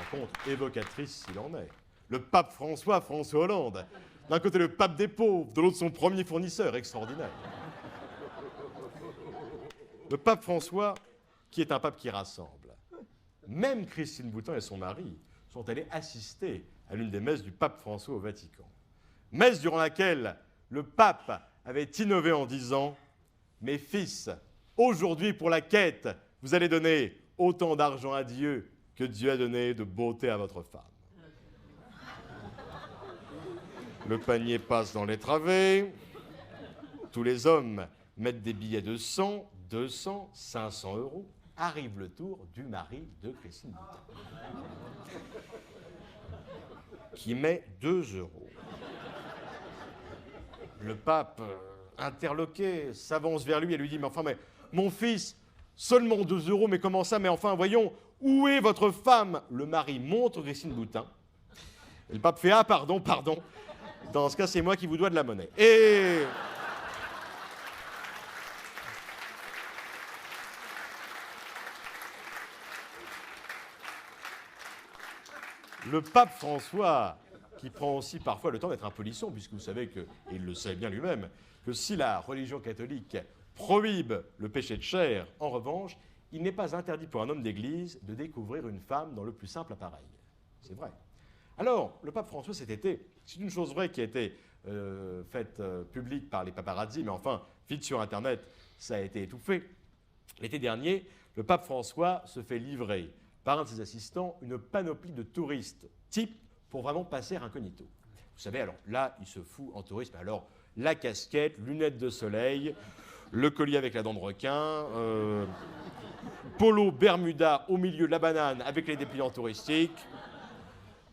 par contre, évocatrice s'il en est. Le pape François, François Hollande. D'un côté, le pape des pauvres, de l'autre, son premier fournisseur, extraordinaire. Le pape François, qui est un pape qui rassemble. Même Christine Boutin et son mari sont allés assister à l'une des messes du pape François au Vatican. Messe durant laquelle le pape avait innové en disant « Mes fils, aujourd'hui pour la quête, vous allez donner autant d'argent à Dieu que Dieu a donné de beauté à votre femme. » Le panier passe dans les travées. Tous les hommes mettent des billets de 100, 200, 500 euros. Arrive le tour du mari de Christine Boutin, qui met 2 euros. Le pape, interloqué, s'avance vers lui et lui dit « Mais enfin, mais mon fils, seulement 2 euros, mais comment ça? Mais enfin, voyons, où est votre femme ?» Le mari montre Christine Boutin. Et le pape fait « Ah, pardon. Dans ce cas, c'est moi qui vous dois de la monnaie. » Et... le pape François, qui prend aussi parfois le temps d'être un polisson, puisque vous savez que, et il le sait bien lui-même, que si la religion catholique prohibe le péché de chair, en revanche, il n'est pas interdit pour un homme d'église de découvrir une femme dans le plus simple appareil. C'est vrai. Alors, le pape François cet été, c'est une chose vraie qui a été faite publique par les paparazzi, mais enfin, vite sur Internet, ça a été étouffé. L'été dernier, le pape François se fait livrer par un de ses assistants une panoplie de touristes types pour vraiment passer incognito. Vous savez, alors là, il se fout en tourisme. Alors, la casquette, lunettes de soleil, le collier avec la dent de requin, polo Bermuda au milieu de la banane avec les dépliants touristiques.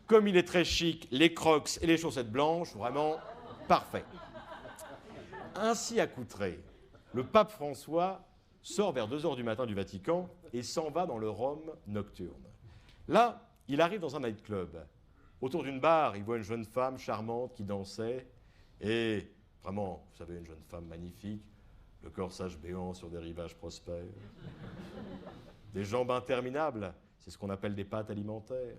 Comme il est très chic, les crocs et les chaussettes blanches, vraiment parfait. Ainsi accoutré, le pape François sort vers 2 h du matin du Vatican et s'en va dans le Rome nocturne. Là, il arrive dans un nightclub. Autour d'une barre, il voit une jeune femme charmante qui dansait. Et vraiment, vous savez, une jeune femme magnifique, le corsage béant sur des rivages prospères. Des jambes interminables, c'est ce qu'on appelle des pâtes alimentaires.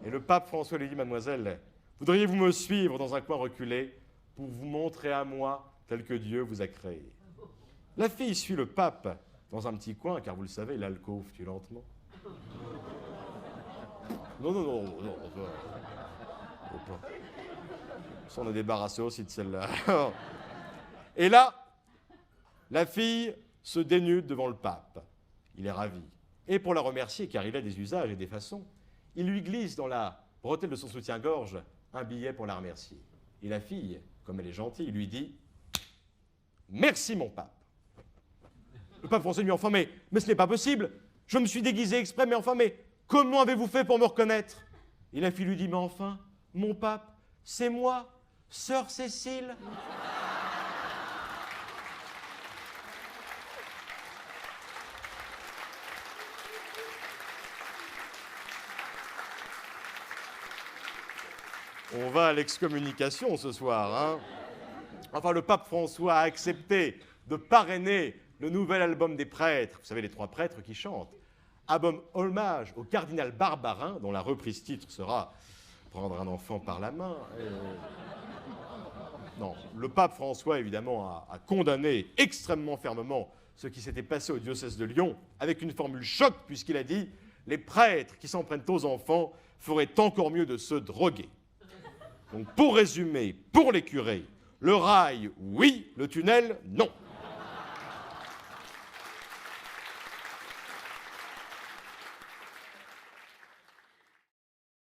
Et le pape François lui dit « Mademoiselle, voudriez-vous me suivre dans un coin reculé pour vous montrer à moi tel que Dieu vous a créé ?» La fille suit le pape dans un petit coin, car vous le savez, l'alcôve tue lentement. Non. On est débarrassé aussi de celle-là. Et là, la fille se dénude devant le pape. Il est ravi. Et pour la remercier, car il a des usages et des façons, il lui glisse dans la bretelle de son soutien-gorge un billet pour la remercier. Et la fille, comme elle est gentille, lui dit « Merci, mon pape. » Le pape François lui dit « Enfin, mais ce n'est pas possible. Je me suis déguisé exprès, mais enfin, mais comment avez-vous fait pour me reconnaître ?» Et la fille lui dit « Mais enfin, mon pape, c'est moi, sœur Cécile. » On va à l'excommunication ce soir, hein. Enfin, le pape François a accepté de parrainer le nouvel album des prêtres. Vous savez, les 3 prêtres qui chantent. Album hommage au cardinal Barbarin, dont la reprise titre sera « Prendre un enfant par la main ». Non, le pape François, évidemment, a condamné extrêmement fermement ce qui s'était passé au diocèse de Lyon, avec une formule choc, puisqu'il a dit « Les prêtres qui s'en prennent aux enfants feraient encore mieux de se droguer ». Donc, pour résumer, pour les curés, le rail, oui, le tunnel, non.